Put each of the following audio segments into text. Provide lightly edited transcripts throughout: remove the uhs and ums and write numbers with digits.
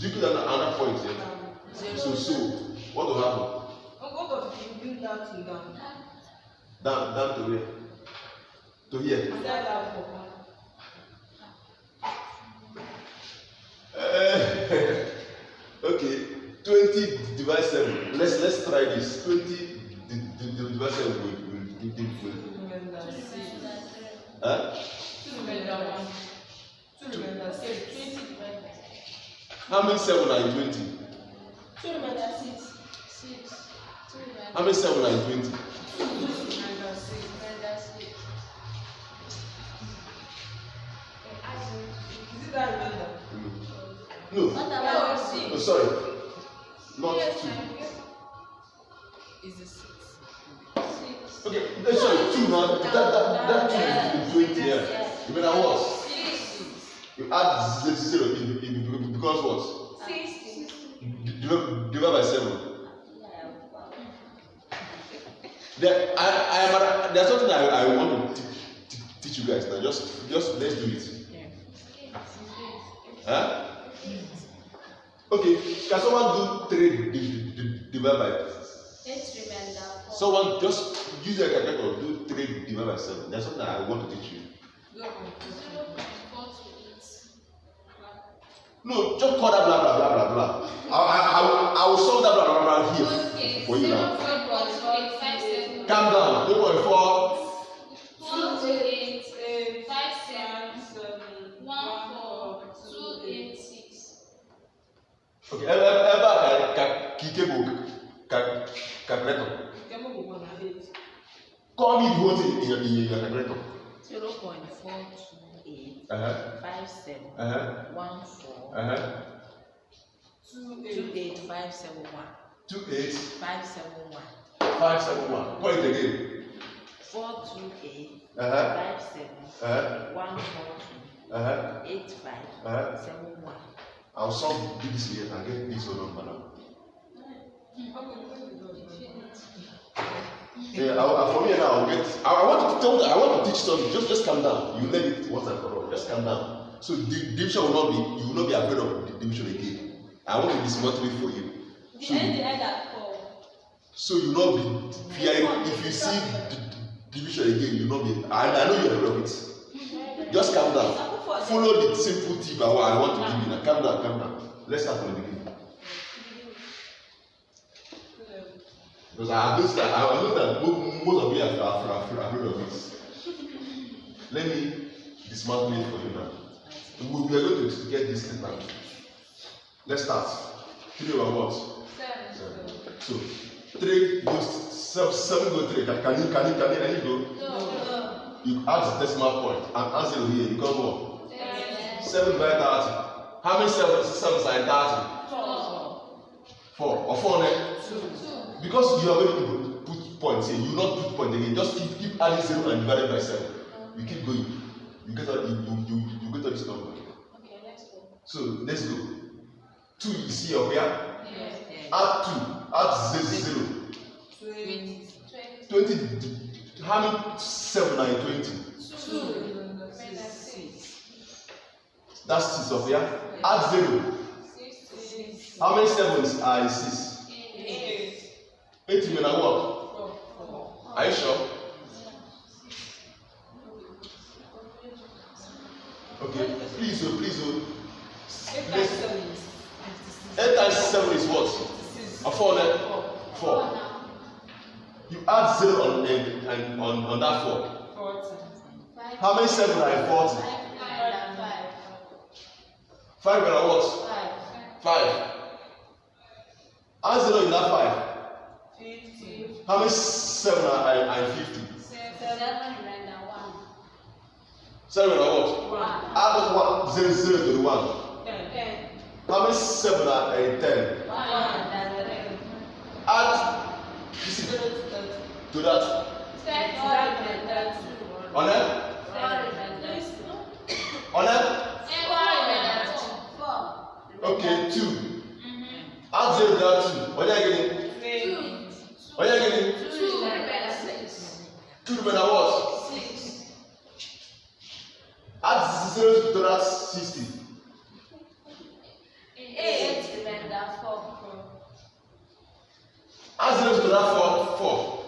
you put another point here? So what will happen? What if you bring that to down? Down to where? To here. Okay, 20 divided 7. Let's try this. 20 divided 7 will huh? 2 remainder 6. How many 7 are in 20? 2 remainder 6. How many 7 are in 20? 2 remainder 6. Is it that remainder? No. Oh, sorry. Not 2. Is it 6? Okay, sorry, 2 now. That 2 is in 20 here. You mean what? 6. You add 0, it becomes what? 60. Divide by 7. There's something I want to teach you guys now. Just let's do it. Huh? Okay, can someone do 3 divided by 8 remainder 4. Someone just use a calculator, do 3 divided by 7. There's something I want to teach you. 0.4 to 8. No, just call that blah blah blah blah blah. I will solve that blah blah blah here for you now. Calm down. 2.4. 2 to 8. 5 7. 1 4. 2 8 6. Okay, ever calculator. Call me the whole thing in your calculator. 0.428 57 14 28571 28571. 571 Call it again. 428 57 142 8571. I'll solve this here and get this one number now. Yeah, for me now, I'll get. I want to tell that I want to teach something. Just calm down. You learn it once and for all. Just calm down. So division will not be. You will not be afraid of the division again. I want to dismantle it for you. So you will not be fearing. If you see division again, you will not be. I know you're afraid of it. Just calm down. Follow the simple tip I want to give you. Now, calm down. Let's start from the beginning. Because I know that most of you are afraid of this. Let me dismantle it for you now. We are going to get this thing now. Let's start. 3 over what? 7. So 3 goes 7 goes 3. Can you go? No. You add the decimal point and add 0 here. You come what? 7 by 30. How many 7s are in 30? 4. Or 4 on it? 2. Because you are going to put points here, you will not put point again. Just keep adding 0 and divided by 7. You keep going. You get this number. Okay, let's go. So let's go. 2 you see up here? Yes. Add 2. Add 0. 20. How many 7 are in 20? 2. That's 6 up here. Add 0. 6. How many 7s are in 6? 8 men are what? 4. Are you sure? Okay, please. 8 times 7 is what? A 4. 4. You add 0 on that 4. 40. How many 7 are in 40? 5 men are what? 5. Add 0 in that 5. 50. How many 7 are in 50? 7 remainder 1. 7 are what? 1. Add 0 to the 1. 10. How many 7 are in 10? 1. Add to that. On it? On it? Okay, 2. Add 0 to that 2. What are you getting? 2 remainder what? 6. Add 0 to that 60. 8. Add 0 to that 4.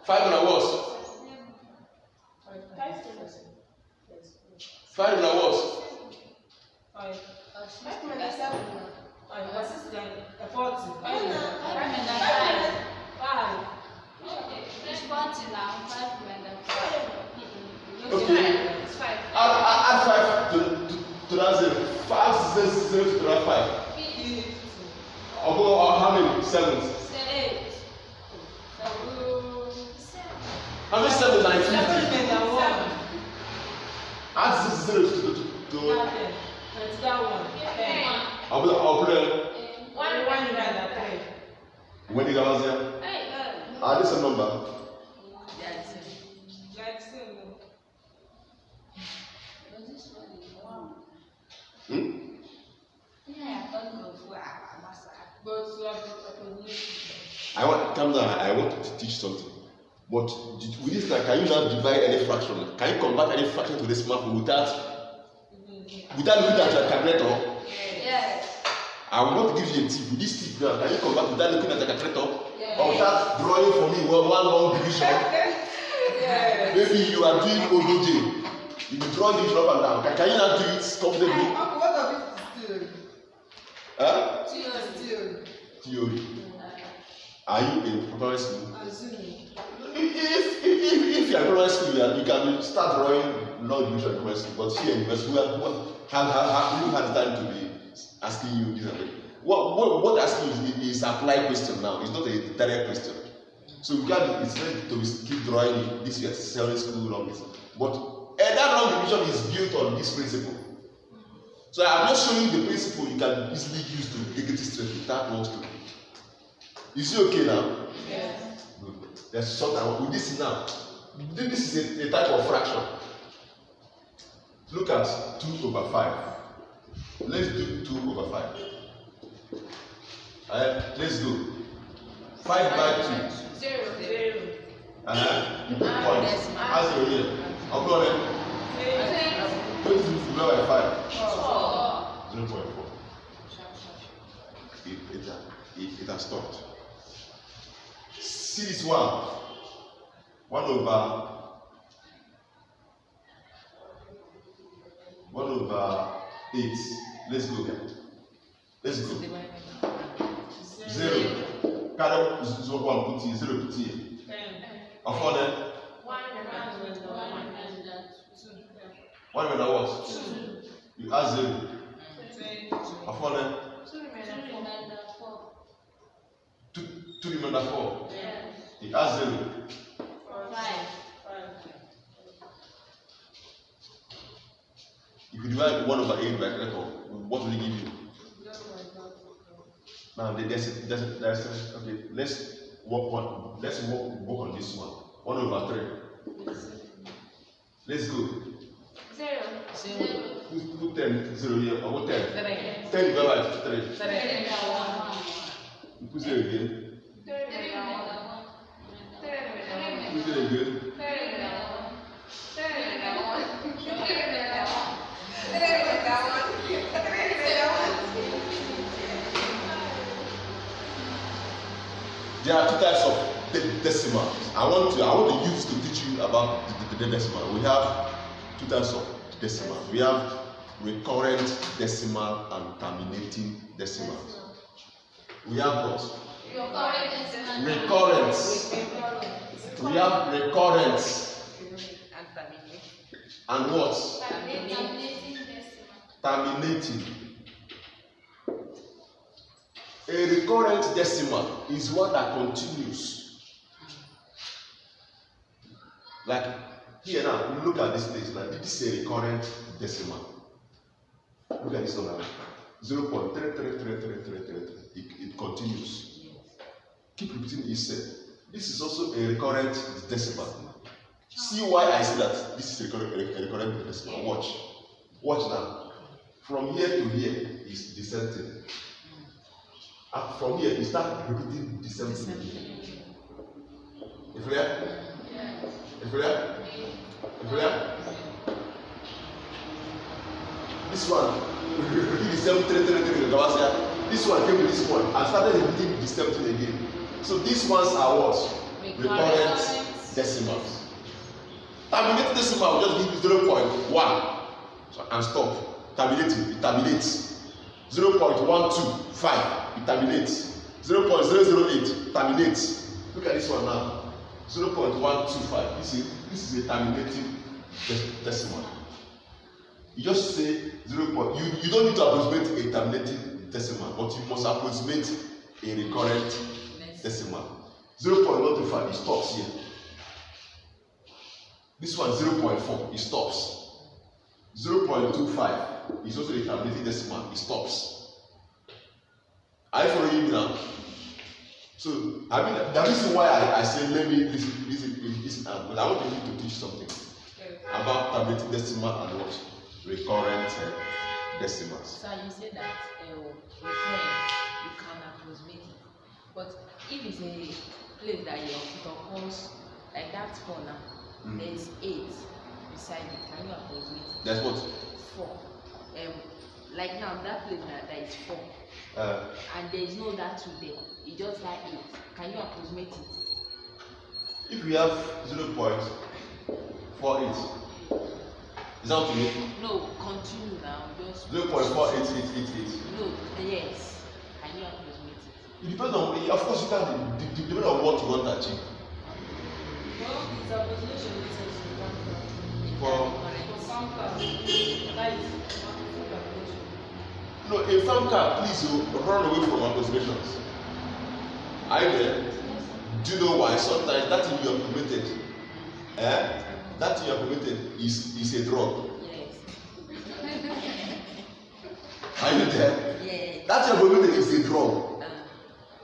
5 and a what? 5 and a what? 40. Okay. Add 5 to that 0. 5 is 0 to that 5. Or how many? 7s. How many 7s are in 50? Add 0 to I'll put it. When did I was here? This a number. I want come down. I want to teach something. But with this, can you now divide any fraction? Can you convert any fraction to this map without looking at your calculator? Yes. I want to give you a tip. With this tip now, can you convert without looking at the calculator? Or without drawing for me one long division? Maybe you are doing OBJ. You draw division up and down. Can you not do it comfortably? What of it is Theory. Are you in primary school? If you are in primary school, you can start drawing long division in primary school. But here in university, who have the time to be asking you this and that? What asking is applied question now. It's not a direct question. So it's ready to keep drawing this year, secondary school long this. But that long division is built on this principle. So I'm not showing you the principle you can easily use to take it straight without long story. You see okay now? Yes. Good. There's something with this now. This is a type of fraction. Look at 2 over 5. Let's do 2 over 5. Let's go. 5 by 2. 0. You put points. As you're here. I'll go on it. 20 divided by 5. 0.4. It has stopped. See this one. 1 over 8. Let's go. 0. Carry 0 1 put here. 0 put here. Upon it. 1 over what? 2. You add 0. Upon it. 2 remainder 4. You add 0. 5. If you divide 1 over 8 by calculator, what will it give you? Now there's okay. Let's work on this one. 1 over 3. Let's go. 0. Put 10 0 here. Or 10. 10 divided by 3. You put 0 again. Put 0 again. There are 2 types of decimals. I want to use to teach you about the decimal. We have 2 types of decimals. We have recurrent decimal and terminating decimals. We have what? Recurrence. We have recurrence. And what? Terminating. A recurrent decimal is one that continues. Like here now, you look at this place. Now, this is a recurrent decimal. Look at this number. 0.3333333. It continues. Keep repeating itself. This is also a recurrent decimal. See why I say that this is a recurrent decimal. Watch. Watch now. From here to here is the same thing. From here, you start repeating the same thing. If you This one, repeat the same 3. This one came to this point and started repeating the same thing again. So these ones are what? Recurrent decimals. Terminating decimal will just give you 0.1 and stop. Terminating, it terminates. 0.125, it terminates. 0.008, terminates. Look at this one now. 0.125. This is a terminating decimal. You just say 0. You don't need to approximate a terminating decimal, but you must approximate a recurrent decimal. 0.125, it stops here. This one 0.4, it stops. 0.25 is also a terminating decimal, it stops. Are you following me now? So, I mean, the reason why I say let me listen, but I want you to teach something about terminating decimal and what? Recurrent decimals. So you say that recurrent, you can approximate it. But if it's a place that it occurs like that 4 now, there's 8 beside it. Can you approximate it? That's what? 4. Like now that place that is 4. And there is no that 2 there. It's just that 8. Can you approximate it? If we have 0.48, is that what you mean? No, continue now. Just 0.48888. No, yes. Can you approximate it? It depends on, of course, you can depend on what you want to achieve. Well, it's approximation itself. For That is calculation. no, a farm car, please run away from approximations. Are you there? Do you know why? Sometimes that thing you have committed, that thing you have committed is a drug. Yes. Are you there? Yes. That thing you have committed is a drug.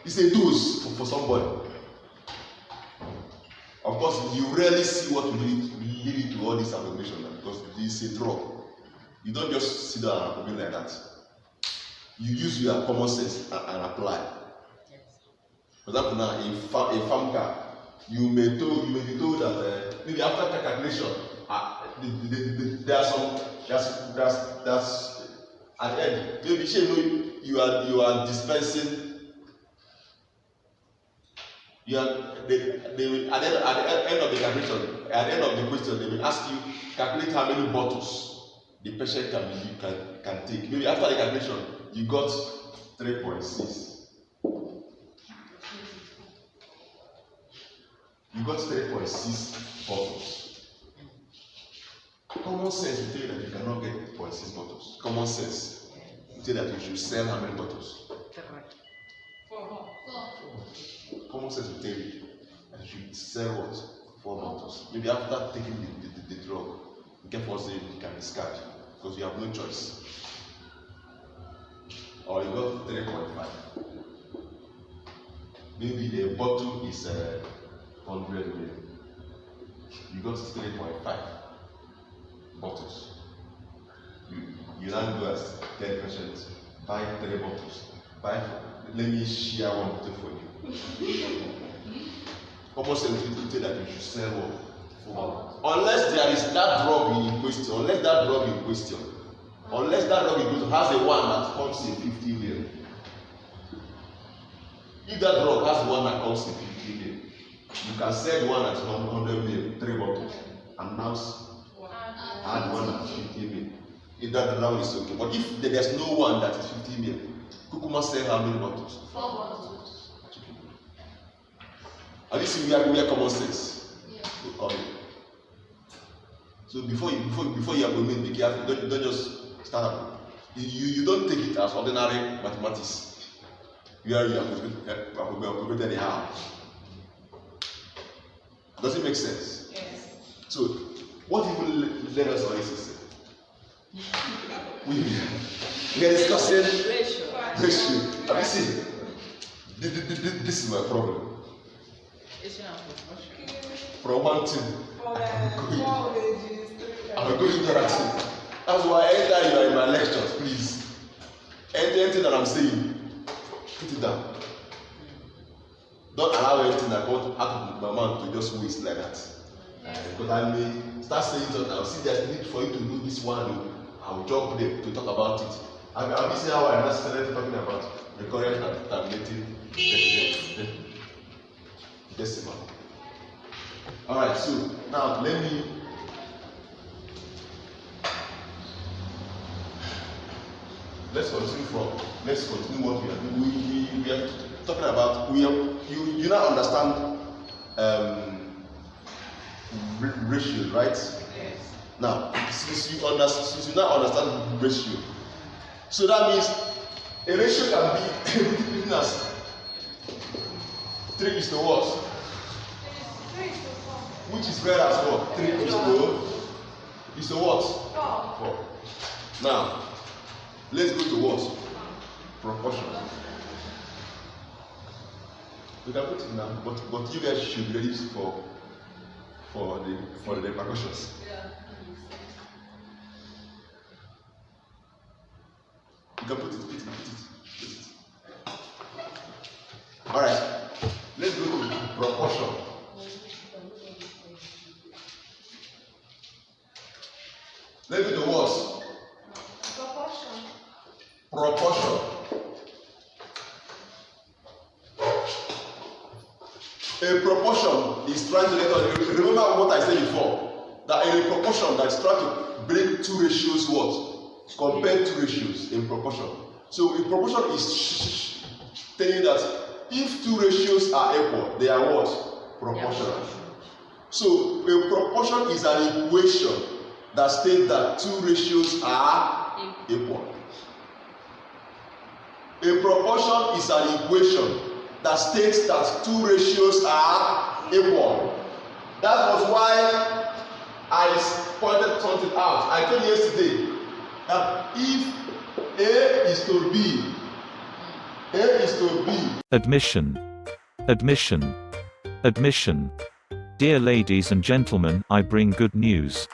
It's a dose for somebody. Of course, you rarely see what will lead to all this approximation because it's a drug. You don't just sit down and approximate like that. You use your common sense and apply. Yes. For example, now a farm car, you may be told that maybe after calculation, there's at the end. Maybe you are dispensing. You are at the end of the calculation, at the end of the question, they will ask you calculate how many bottles the patient can take. Maybe after the calculation, you got 3.6. You got 3.6 bottles. Common sense will tell you that you cannot get 0.6 bottles. Common sense will tell you that you should sell how many bottles? 4. Common sense will tell you that you should sell what? 4 bottles. Maybe after taking the drug, you can force it, you can discard because you have no choice. Or you got 3.5. Maybe a bottle is 100 ml. You got 3.5 bottles. You now go as 10%, buy 3 bottles. Let me share 1 bottle for you. Common sense will tell that you should sell 4. Unless there is that drug in question, unless that drug in question has a one that comes in 50 ml. If that drug has one that comes in 50 ml, you can sell the one at 100 ml, 3 bottles, and now add one at 50 ml. If that now is okay. But if there's no one that is 50 ml, Kukuma sell how many bottles? 4 bottles. At least we are common sense. Yeah. Okay. So before you approximate, be careful. Don't just start up. You don't take it as ordinary mathematics. You approximate anyhow. Does it make sense? Yes. So what even let us always say? We are discussing ratio. Have you seen? This is my problem. From one thing, I'm going interacting. That's why anytime you are in my lectures, please, anything that I'm saying, put it down. Don't allow anything that comes out of my mouth to just waste like that. Because I may start saying something, I'll see there's need for you to do this one, I will jump there to talk about it. I'll be seeing how I now started talking about recurrent and terminating decimal. Alright, so now let's continue what we are doing. We are talking about, you now understand ratio, right? Yes. Now, since you now understand ratio, so that means a ratio can be written as 3 is to what? Which is read as what? 3 is to what? 4. Now, let's go to what? Proportion. We can put it now, but you guys should be ready for the repercussions. Yeah. You can put it. Alright, let's go to proportion. Let's go to what? Proportion. A proportion is trying to let us remember what I said before. That in a proportion that is trying to bring two ratios what? Compare two ratios in proportion. So a proportion is telling that if two ratios are equal, they are what? Proportional. So a proportion is an equation that states that two ratios are equal. A proportion is an equation that states that two ratios are equal. That was why I pointed something out. I told you yesterday that if A is to B, Admission. Dear ladies and gentlemen, I bring good news.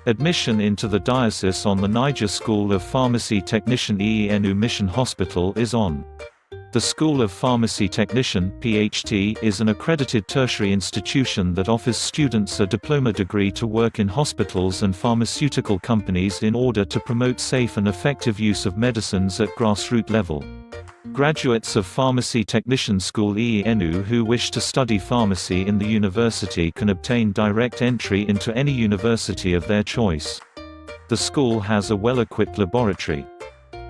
Admission into the diocese on the Niger School of Pharmacy Technician EENU Mission Hospital is on. The School of Pharmacy Technician (PhD) is an accredited tertiary institution that offers students a diploma degree to work in hospitals and pharmaceutical companies in order to promote safe and effective use of medicines at grassroots level. Graduates of Pharmacy Technician School EENU who wish to study pharmacy in the university can obtain direct entry into any university of their choice. The school has a well-equipped laboratory,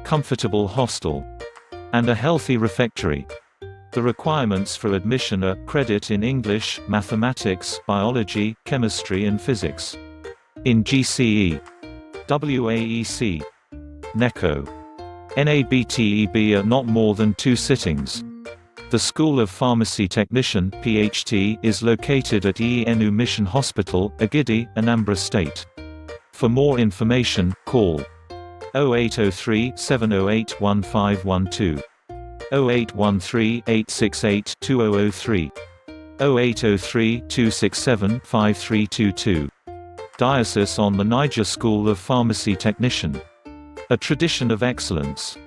comfortable hostel, and a healthy refectory. The requirements for admission are credit in English, mathematics, biology, chemistry and physics. In GCE, WAEC, NECO, NABTEB are not more than 2 sittings. The School of Pharmacy Technician (PhD) is located at EENU Mission Hospital, Agidi, Anambra State. For more information, call 0803 708 1512, 0813 868 2003, 0803 267 5322. Diocese on the Niger School of Pharmacy Technician. A tradition of excellence.